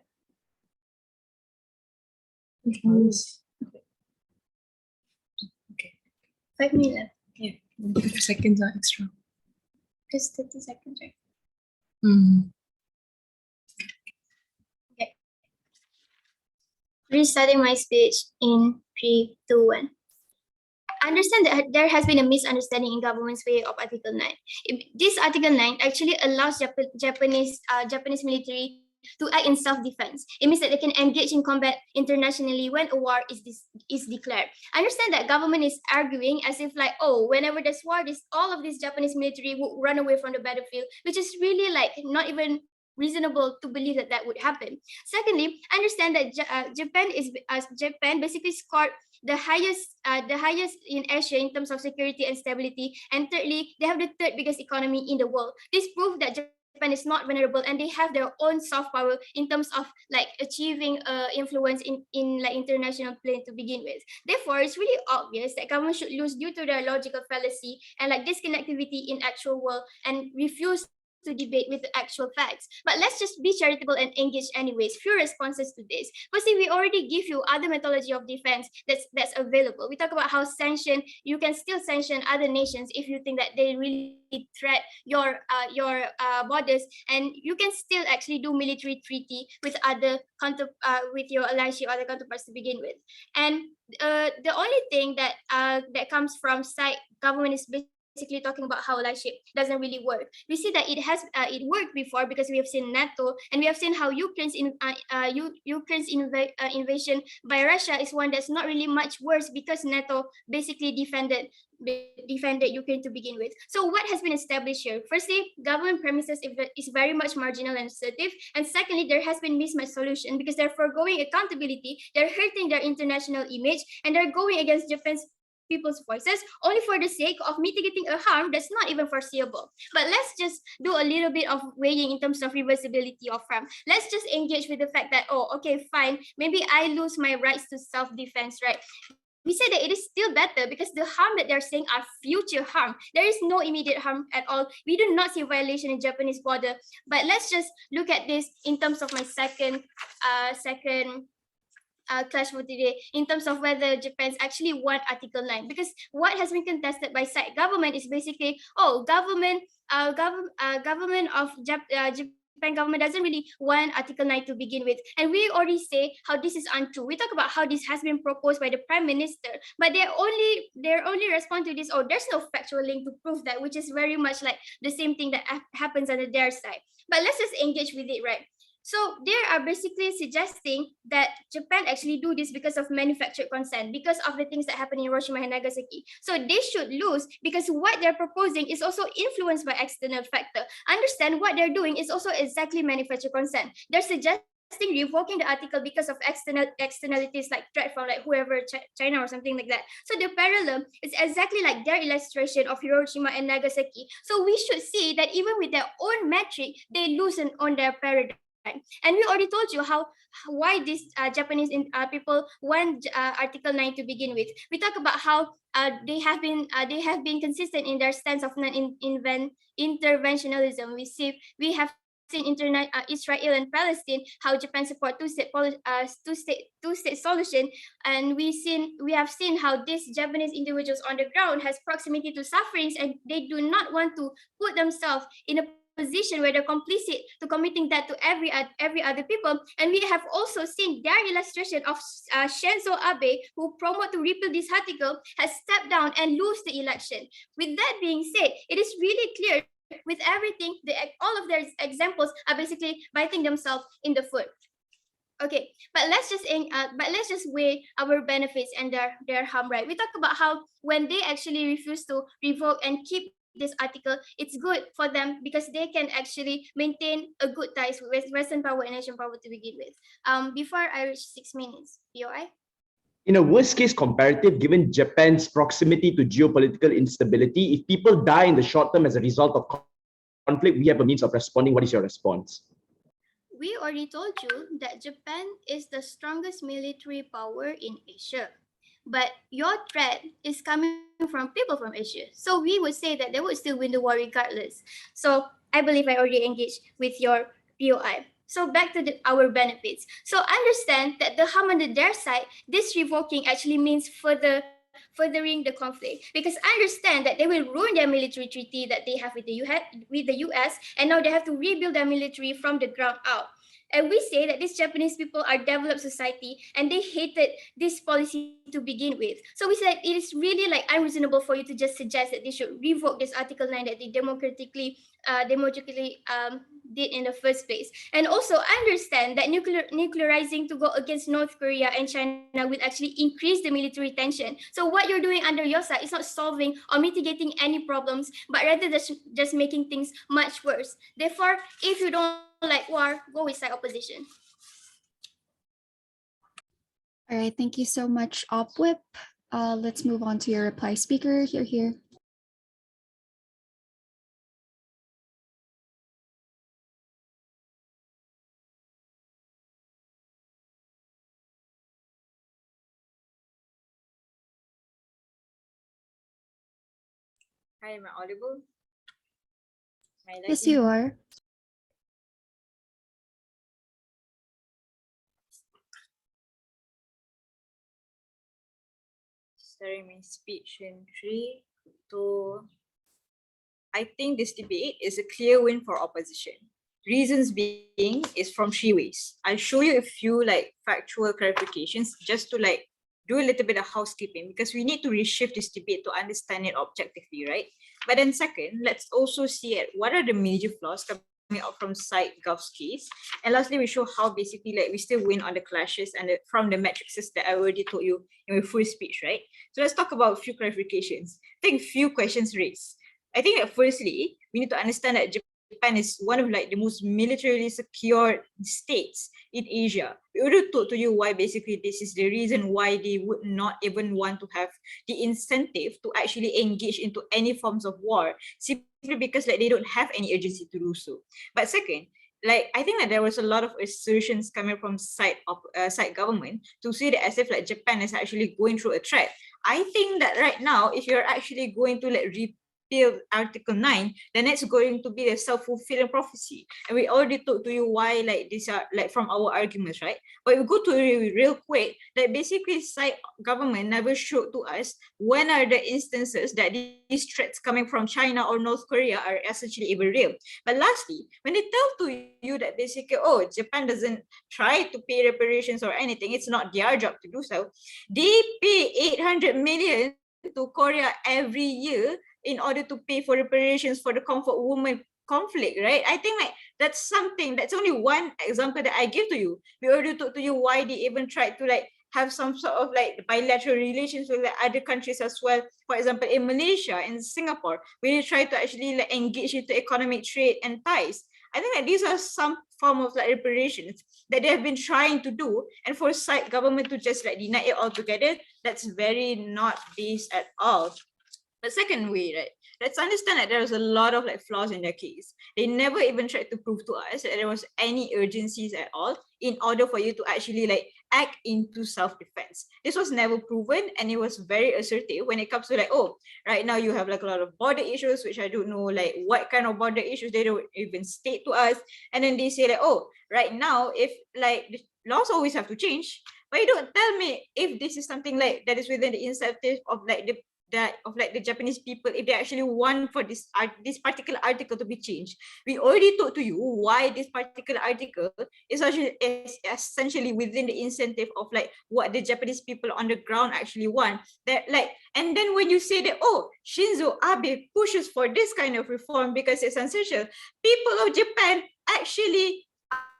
Okay. 5 minutes left. Yeah, 50 seconds are extra. Because 30 seconds, right? Okay. Restarting my speech in 3, 2, 1. Understand that there has been a misunderstanding in government's way of Article 9. This Article 9 actually allows Japanese military to act in self-defense. It means that they can engage in combat internationally when a war is declared. I understand that government is arguing as if like, oh, whenever there's war, all of this Japanese military would run away from the battlefield, which is really like not even reasonable to believe that that would happen. Secondly, I understand that Japan basically scored the highest in Asia in terms of security and stability. And thirdly, they have the third biggest economy in the world. This proves that Japan is not vulnerable and they have their own soft power in terms of like achieving influence in like international plane to begin with. Therefore, it's really obvious that government should lose due to their logical fallacy and like disconnectivity in actual world and refuse to debate with the actual facts. But let's just be charitable and engage anyways. Few responses to this. Firstly, we already give you other methodology of defense that's available. We talk about how you can still sanction other nations if you think that they really threat your borders, and you can still actually do military treaty with with your alliance or other counterparts to begin with. And the only thing that that comes from side government is basically talking about how allyship doesn't really work. We see that it worked before because we have seen NATO and we have seen how Ukraine's invasion by Russia is one that's not really much worse because NATO basically defended Ukraine to begin with. So what has been established here? Firstly, government premises is very much marginal and assertive, and secondly, there has been mismatched solution because they're foregoing accountability, they're hurting their international image, and they're going against Japan's people's voices only for the sake of mitigating a harm that's not even foreseeable. But let's just do a little bit of weighing in terms of reversibility of harm. Let's just engage with the fact that, oh, okay, fine, maybe I lose my rights to self-defense, right? We say that it is still better because the harm that they're saying are future harm. There is no immediate harm at all. We do not see violation in Japanese border. But let's just look at this in terms of my second clash for today in terms of whether Japan's actually want Article 9, because what has been contested by side government is basically, oh, government of Japan government doesn't really want Article 9 to begin with. And we already say how this is untrue. We talk about how this has been proposed by the Prime Minister, but their only response to this, oh, there's no factual link to prove that, which is very much like the same thing that happens on their side. But let's just engage with it, right? So they are basically suggesting that Japan actually do this because of manufactured consent, because of the things that happen in Hiroshima and Nagasaki. So they should lose because what they're proposing is also influenced by external factor. Understand what they're doing is also exactly manufactured consent. They're suggesting revoking the article because of externalities like threat from like whoever, China or something like that. So the parallel is exactly like their illustration of Hiroshima and Nagasaki. So we should see that even with their own metric, they loosen on their paradigm. And we already told you why these Japanese people want Article 9 to begin with. We talk about how they have been consistent in their stance of non-interventionalism. We have seen Israel and Palestine, how Japan support two-state solution, and we have seen how these Japanese individuals on the ground has proximity to sufferings, and they do not want to put themselves in a position where they're complicit to committing that to every other people. And we have also seen their illustration of Shinzo Abe, who promote to repeal this article, has stepped down and lose the election. With that being said, it is really clear with everything, all of their examples are basically biting themselves in the foot. Okay, but let's just weigh our benefits and their harm, right? We talk about how when they actually refuse to revoke and keep this article, it's good for them because they can actually maintain a good ties with Western power and Asian power to begin with. Before I reach 6 minutes, POI. In a worst case comparative, given Japan's proximity to geopolitical instability, if people die in the short term as a result of conflict, we have a means of responding. What is your response? We already told you that Japan is the strongest military power in Asia. But your threat is coming from people from Asia. So we would say that they would still win the war regardless. So I believe I already engaged with your POI. So back to our benefits. So understand that the harm on their side, this revoking actually means furthering the conflict, because I understand that they will ruin their military treaty that they have with the US, and now they have to rebuild their military from the ground out. And we say that these Japanese people are developed society and they hated this policy to begin with. So we said it is really like unreasonable for you to just suggest that they should revoke this Article 9 that they democratically did in the first place. And also understand that nuclearizing to go against North Korea and China will actually increase the military tension. So what you're doing under your side is not solving or mitigating any problems, but rather just making things much worse. Therefore, if you don't like war, go with side opposition. All right, thank you so much, OpWhip. Let's move on to your reply speaker. Here. Hi, am I audible? Yes, you are. Starting my speech in 3, 2. I think this debate is a clear win for opposition. Reasons being is from 3 ways. I'll show you a few factual clarifications just to do a little bit of housekeeping, because we need to reshift this debate to understand it objectively, right? But then second, let's also see what are the major flaws coming out from side Gulf's case. And lastly, we show how basically we still win on the clashes and from the matrices that I already told you in my full speech, right? So let's talk about a few clarifications. I think few questions raised. I think that firstly, we need to understand that Japan is one of the most militarily secure states in Asia. We already told to you why basically this is the reason why they would not even want to have the incentive to actually engage into any forms of war, simply because they don't have any urgency to do so. But second, I think that there was a lot of assertions coming from side government to see that as if Japan is actually going through a threat. I think that right now, if you're actually going to repeal Article 9, then it's going to be a self-fulfilling prophecy. And we already talked to you why these are from our arguments, right? But we go to real quick, that basically side government never showed to us when are the instances that these threats coming from China or North Korea are essentially even real. But lastly, when they tell to you that basically, oh, Japan doesn't try to pay reparations or anything, it's not their job to do so, they pay 800 million to Korea every year in order to pay for reparations for the comfort woman conflict, right? I think that's something, that's only one example that I give to you. We already talked to you why they even tried to have some sort of bilateral relations with other countries as well. For example, in Malaysia and Singapore, where they try to actually engage into economic trade and ties. I think that these are some form of reparations that they have been trying to do, and for side government to just deny it altogether, that's very not based at all. The second way, right? Let's understand that there's a lot of flaws in their case. They never even tried to prove to us that there was any urgencies at all in order for you to actually act into self-defense. This was never proven, and it was very assertive when it comes to like, oh, right now you have like a lot of border issues, which I don't know like what kind of border issues, they don't even state to us. And then they say like, oh, right now if like the laws always have to change, but you don't tell me if this is something like that is within the incentive of like the Japanese people, if they actually want for this particular article to be changed. We already talked to you why this particular article is actually is essentially within the incentive of like what the Japanese people on the ground actually want. That like, and then when you say that, oh, Shinzo Abe pushes for this kind of reform because it's essential, people of Japan actually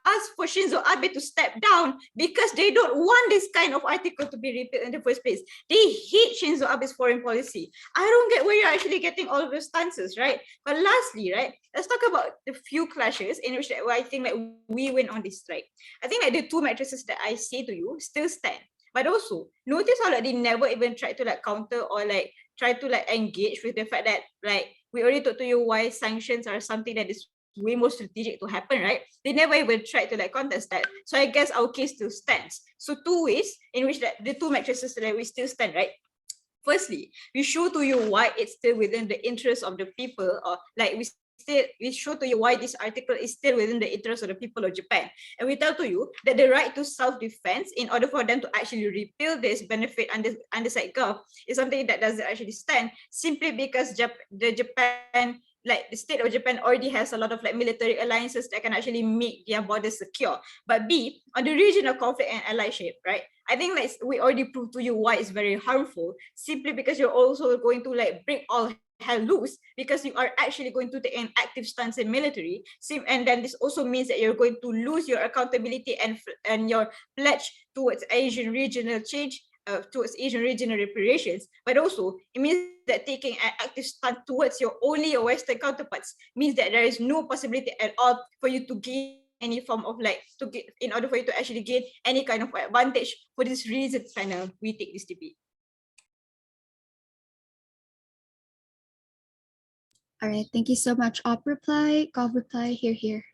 ask for Shinzo Abe to step down because they don't want this kind of article to be repealed in the first place. They hate Shinzo Abe's foreign policy. I don't get where you're actually getting all of those stances, right? But lastly, right, let's talk about the few clashes in which I think that we win on this strike. I think that the two matrices that I say to you still stand. But also, notice how like they never even tried to like counter or like try to like engage with the fact that like we already talked to you why sanctions are something that is way more strategic to happen, right? They never even tried to like contest that. So I guess our case still stands. So two ways in which that the two matrices that we still stand, right? Firstly, we show to you why it's still within the interest of the people, or like we show to you why this article is still within the interest of the people of Japan. And we tell to you that the right to self-defense, in order for them to actually repeal this benefit under side gov, is something that doesn't actually stand simply because Japan, like the state of Japan already has a lot of like military alliances that can actually make their borders secure. But B, on the regional conflict and allyship, right? I think like we already proved to you why it's very harmful, simply because you're also going to like break all hell loose because you are actually going to take an active stance in military. And then this also means that you're going to lose your accountability and your pledge towards Asian regional change, towards Asian regional reparations. But also it means that taking an active stand towards your Western counterparts means that there is no possibility at all for you to gain any form of like to get, in order for you to actually gain any kind of advantage. For this reason, panel, we take this debate. All right, thank you so much. Op reply, Gov reply, here.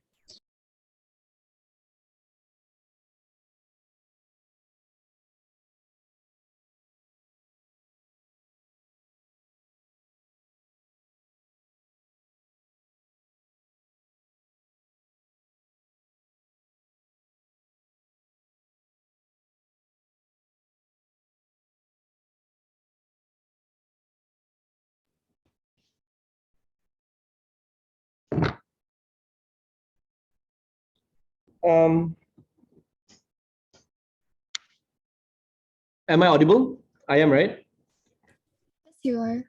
Am I audible? I am, right? Yes, you are.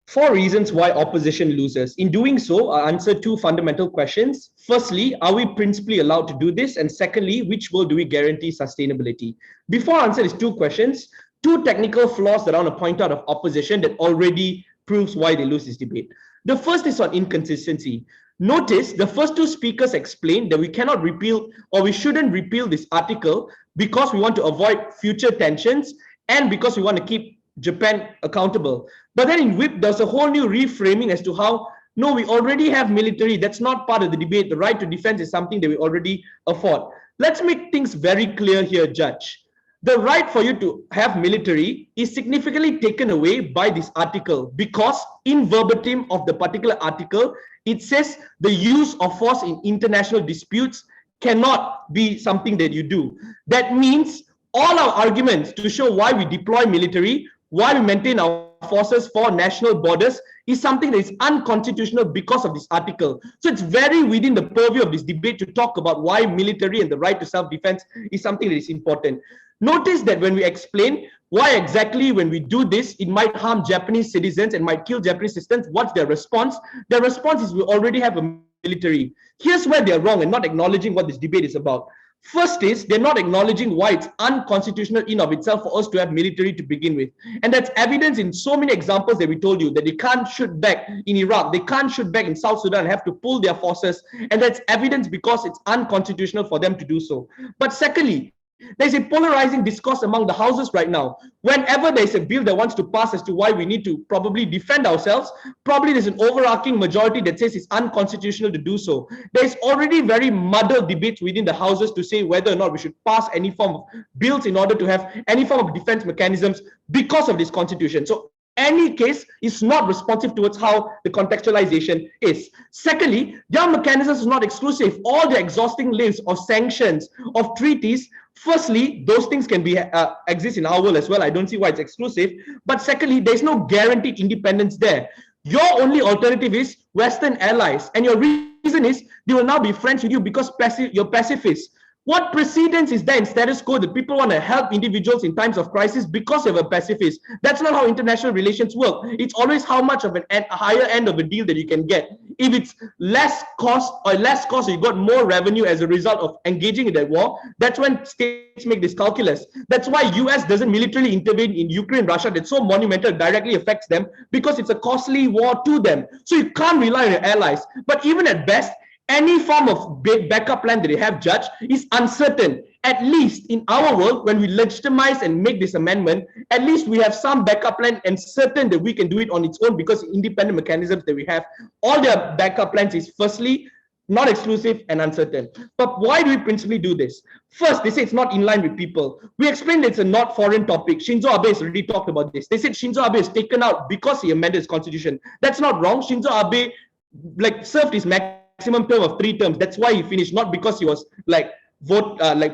Four reasons why opposition loses. In doing so, I answer two fundamental questions. Firstly, are we principally allowed to do this? And secondly, which will do we guarantee sustainability? Before I answer these two questions, two technical flaws that I want to point out of opposition that already proves why they lose this debate. The first is on inconsistency. Notice the first two speakers explained that we cannot repeal, or we shouldn't repeal this article because we want to avoid future tensions and because we want to keep Japan accountable. But then in WIP, there's a whole new reframing as to how, no, we already have military. That's not part of the debate. The right to defense is something that we already afford. Let's make things very clear here, Judge. The right for you to have military is significantly taken away by this article because in verbatim of the particular article, it says the use of force in international disputes cannot be something that you do. That means all our arguments to show why we deploy military, why we maintain our forces for national borders is something that is unconstitutional because of this article. So it's very within the purview of this debate to talk about why military and the right to self-defense is something that is important. Notice that when we explain why exactly when we do this, it might harm Japanese citizens and might kill Japanese citizens, what's their response? Their response is we already have a military. Here's where they're wrong and not acknowledging what this debate is about. First is they're not acknowledging why it's unconstitutional in of itself for us to have military to begin with. And that's evidence in so many examples that we told you that they can't shoot back in Iraq, they can't shoot back in South Sudan and have to pull their forces. And that's evidence because it's unconstitutional for them to do so. But secondly, There's a polarizing discourse among the houses right now. Whenever there's a bill that wants to pass as to why we need to probably defend ourselves, probably there's an overarching majority that says it's unconstitutional to do so. There's already very muddled debates within the houses to say whether or not we should pass any form of bills in order to have any form of defense mechanisms because of this constitution. So any case is not responsive towards how the contextualization is. Secondly, their mechanisms is not exclusive. All the exhausting lists of sanctions, of treaties, firstly, those things can be exist in our world as well. I don't see why it's exclusive. But secondly, there's no guaranteed independence there. Your only alternative is Western allies. And your reason is they will now be friends with you because you're pacifists. What precedence is there in status quo that people want to help individuals in times of crisis because you're a pacifist? That's not how international relations work. It's always how much of a higher end of a deal that you can get. If it's less cost, you got more revenue as a result of engaging in that war. That's when states make this calculus. That's why US doesn't militarily intervene in Ukraine, Russia. That's so monumental, directly affects them because it's a costly war to them. So you can't rely on your allies. But even at best, any form of backup plan that they have, Judge, is uncertain. At least in our world, when we legitimize and make this amendment, at least we have some backup plan and certain that we can do it on its own because independent mechanisms that we have. All their backup plans is firstly, not exclusive and uncertain. But why do we principally do this? First, they say it's not in line with people. We explained it's a not foreign topic. Shinzo Abe has already talked about this. They said Shinzo Abe is taken out because he amended his constitution. That's not wrong. Shinzo Abe served his maximum term of 3 terms. That's why he finished, not because he was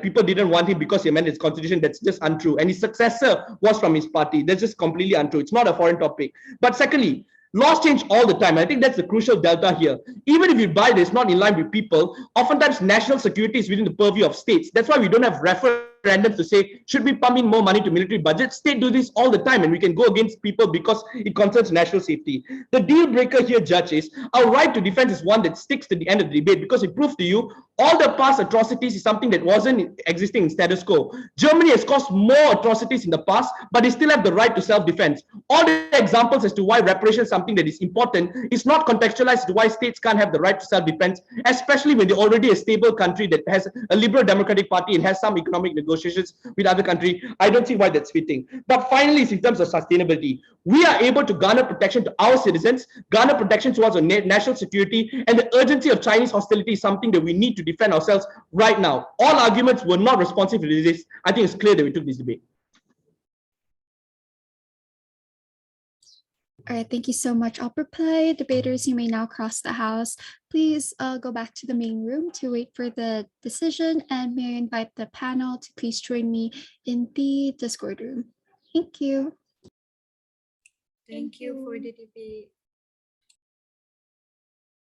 people didn't want him because he amended his constitution. That's just untrue. And his successor was from his party. That's just completely untrue. It's not a foreign topic. But secondly, laws change all the time. I think that's the crucial delta here. Even if you buy this not in line with people, oftentimes national security is within the purview of states. That's why we don't have referendums to say, should we pump in more money to military budgets? States do this all the time, and we can go against people because it concerns national safety. The deal breaker here, Judge, is our right to defense is one that sticks to the end of the debate because it proves to you all the past atrocities is something that wasn't existing in status quo. Germany has caused more atrocities in the past, but they still have the right to self-defense. All the examples as to why reparation is something that is important is not contextualized to why states can't have the right to self-defense, especially when they're already a stable country that has a liberal democratic party and has some economic negotiations with other countries. I don't see why that's fitting. But finally, it's in terms of sustainability. We are able to garner protection to our citizens, garner protection towards our national security, and the urgency of Chinese hostility is something that we need to defend ourselves right now. All arguments were not responsive to this. I think it's clear that we took this debate. All right, thank you so much. I'll reply. Debaters, you may now cross the house. Please go back to the main room to wait for the decision, and may I invite the panel to please join me in the Discord room. Thank you. Thank you for the debate.